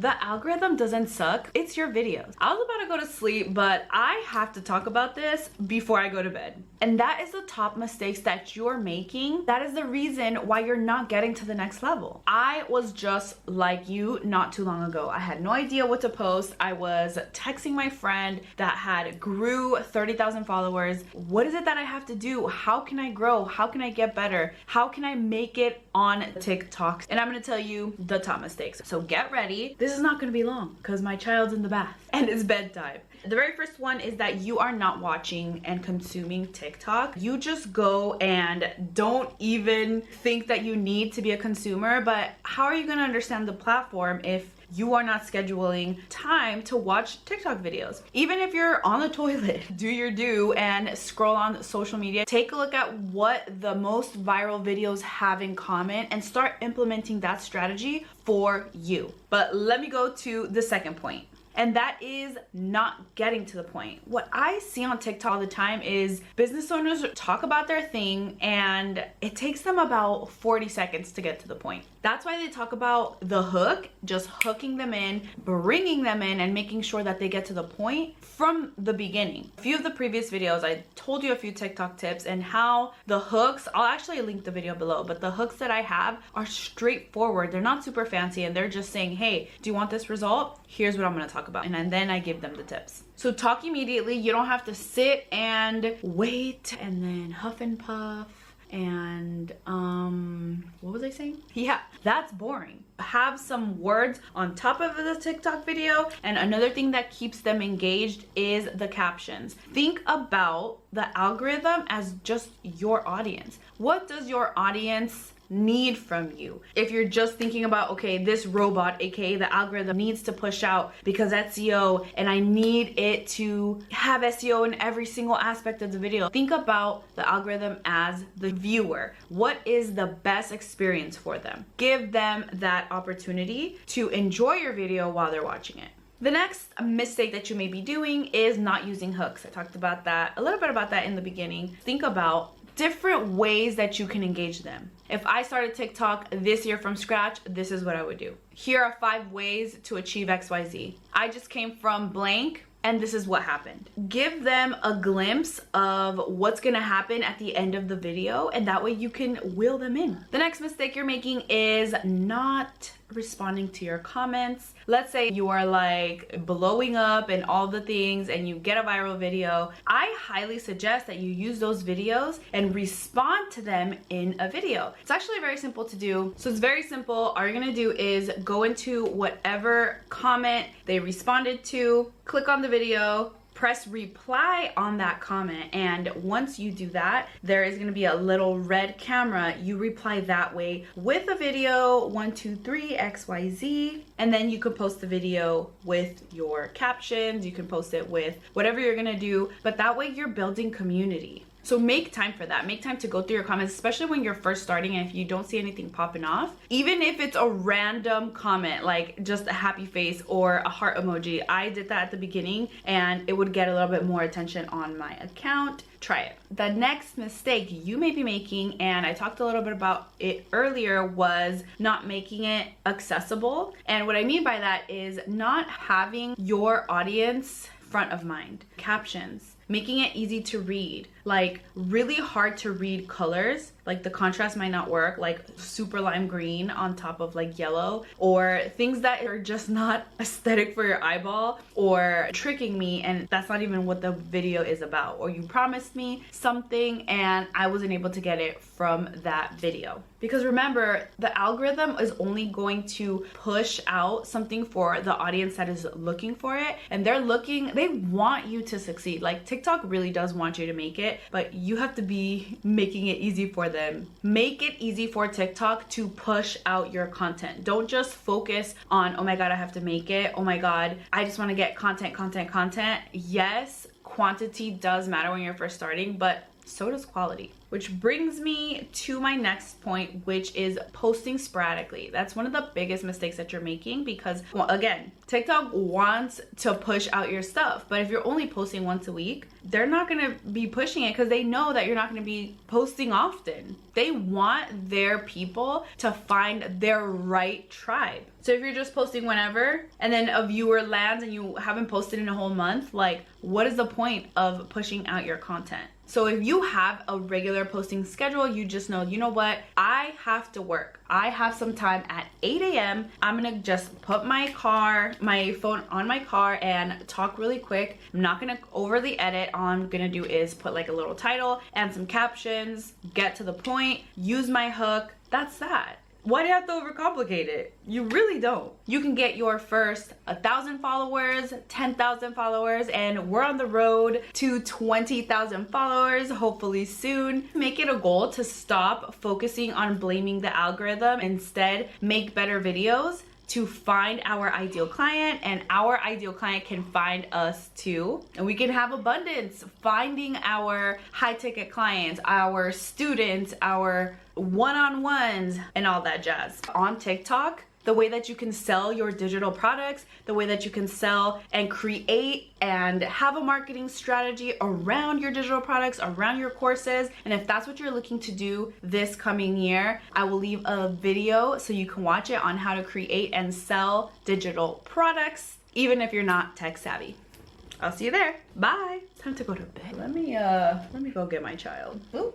The algorithm doesn't suck, it's your videos. I was about to go to sleep, but I have to talk about this before I go to bed. And that is the top mistakes that you're making. That is the reason why you're not getting to the next level. I was just like you not too long ago. I had no idea what to post. I was texting my friend that had grew 30,000 followers. What is it that I have to do? How can I grow? How can I get better? How can I make it on TikTok? And I'm gonna tell you the top mistakes. So get ready. This is not gonna be long because my child's in the bath and it's bedtime. The very first one is that you are not watching and consuming TikTok. You just go and don't even think that you need to be a consumer, but how are you gonna understand the platform if you are not scheduling time to watch TikTok videos? Even if you're on the toilet, do your do and scroll on social media. Take a look at what the most viral videos have in common and start implementing that strategy for you. But let me go to the second point. And that is not getting to the point. What I see on TikTok all the time is business owners talk about their thing and it takes them about 40 seconds to get to the point. That's why they talk about the hook, just hooking them in, bringing them in, and making sure that they get to the point from the beginning. A few of the previous videos, I told you a few TikTok tips and how the hooks, I'll actually link the video below, but the hooks that I have are straightforward. They're not super fancy and they're just saying, hey, do you want this result? Here's what I'm gonna talk about. And then I give them the tips. So talk immediately. You don't have to sit and wait and then huff and puff and what was I saying? Yeah, that's boring. Have some words on top of the TikTok video. And another thing that keeps them engaged is the captions. Think about the algorithm as just your audience. What does your audience need from you? If you're just thinking about, okay, this robot, aka the algorithm, needs to push out because SEO and I need it to have SEO in every single aspect of the video. Think about the algorithm as the viewer. What is the best experience for them? Give them that opportunity to enjoy your video while they're watching it. The next mistake that you may be doing is not using hooks. I talked about that, a little bit about that in the beginning. Think about different ways that you can engage them. If I started TikTok this year from scratch, this is what I would do. Here are 5 ways to achieve XYZ. I just came from blank and this is what happened. Give them a glimpse of what's gonna happen at the end of the video, and that way you can wheel them in. The next mistake you're making is not responding to your comments. Let's say you are like blowing up and all the things and you get a viral video. I highly suggest that you use those videos and respond to them in a video. It's actually very simple to do. So it's very simple. All you're gonna do is go into whatever comment they responded to, click on the video, press reply on that comment, and once you do that, there is going to be a little red camera. You reply that way with a video 1 2 3 XYZ, and then you can post the video with your captions. You can post it with whatever you're going to do, but that way you're building community. So make time for that. Make time to go through your comments, especially when you're first starting and if you don't see anything popping off. Even if it's a random comment, like just a happy face or a heart emoji. I did that at the beginning and it would get a little bit more attention on my account. Try it. The next mistake you may be making, and I talked a little bit about it earlier, was not making it accessible. And what I mean by that is not having your audience front of mind. Captions, making it easy to read, like really hard to read colors, like the contrast might not work, like super lime green on top of like yellow, or things that are just not aesthetic for your eyeball, or tricking me and that's not even what the video is about, or you promised me something and I wasn't able to get it from that video. Because remember, the algorithm is only going to push out something for the audience that is looking for it, and they want you to succeed. Like TikTok really does want you to make it, but you have to be making it easy for them. Make it easy for TikTok to push out your content. Don't just focus on, oh my god, I have to make it, oh my god, I just want to get content. Yes, quantity does matter when you're first starting, but so does quality. Which brings me to my next point, which is posting sporadically. That's one of the biggest mistakes that you're making because, well, again, TikTok wants to push out your stuff, but if you're only posting once a week, they're not gonna be pushing it because they know that you're not gonna be posting often. They want their people to find their right tribe. So if you're just posting whenever and then a viewer lands and you haven't posted in a whole month, like, what is the point of pushing out your content? So if you have a regular posting schedule, you just know, you know what? I have to work. I have some time at 8 a.m. I'm gonna just put my phone on my car and talk really quick. I'm not gonna overly edit. All I'm gonna do is put like a little title and some captions, get to the point, use my hook. That's that. Why do you have to overcomplicate it? You really don't. You can get your first 1,000 followers, 10,000 followers, and we're on the road to 20,000 followers, hopefully soon. Make it a goal to stop focusing on blaming the algorithm. Instead, make better videos to find our ideal client, and our ideal client can find us too. And we can have abundance finding our high ticket clients, our students, our one-on-ones, and all that jazz. On TikTok, the way that you can sell your digital products, the way that you can sell and create and have a marketing strategy around your digital products, around your courses. And if that's what you're looking to do this coming year, I will leave a video so you can watch it on how to create and sell digital products, even if you're not tech savvy. I'll see you there. Bye. Time to go to bed. Let me go get my child. Ooh.